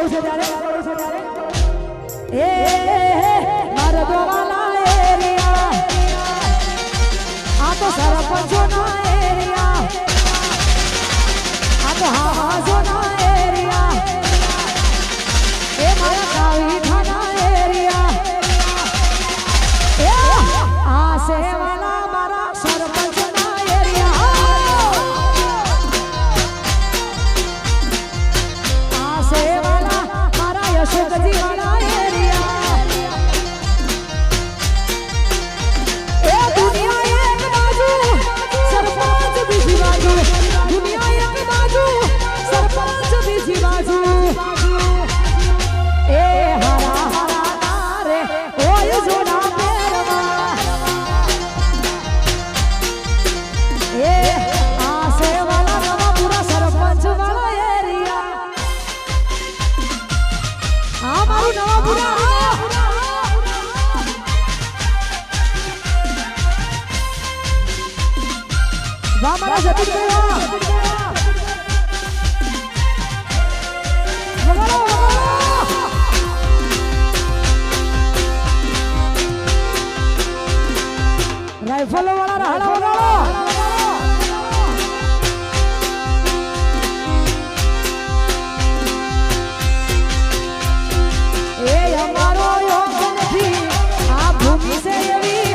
ગાવું છે ત્યારે મારે દોવાલા એરિયા આ તો સરપંચોના એરિયા આ તો હાજોના એરિયા એ મારા કાવીઠાના એરિયા આ સેવાલા મારા સરપંચના એરિયા આ સેવાલા મારા યશોદજી વાળા એરિયા એ દુનિયા એક બાજુ સરપંચ બીજી બાજુ દુનિયા એક બાજુ સરપંચ બીજી બાજુ એ હારા હારા નારે ઓય જોડા પહેરવા એ આ સેવાલા નવાપુરા સરપંચ વાળા એરિયા આ મારું નવાપુરા વાહ મારા જતીનભાઈ રાઇફલો વાળા રાહડા વગાડો એ અમારો યોગ નથી આ ભૂમિ છે એવી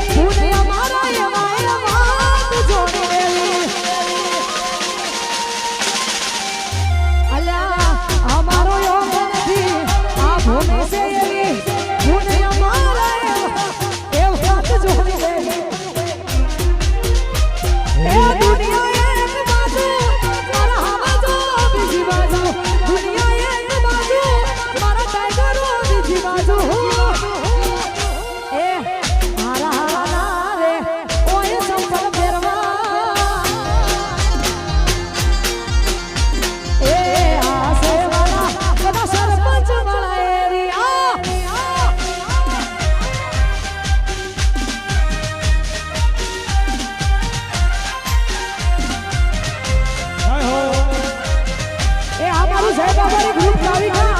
ભૂમિ અમારા એમાં વાત જોડે અલ્યા અમારો યોગ નથી આ ભૂમિ છે એવી ભૂમિ અમારા એ વાત જોડે એ દુનિયા એક બાજુ મારા હાજો બીજી બાજુ દુનિયા એક બાજુ મારા ટાઈગરો બીજી બાજુ એ મારા હાલા રે ઓય સંપલ ફેરવા એ આ સેવાલા બધા સરપંચ વાળા એરિયા એ આ મારું સાહેબ અમારી ગ્રુપ આવી ગયા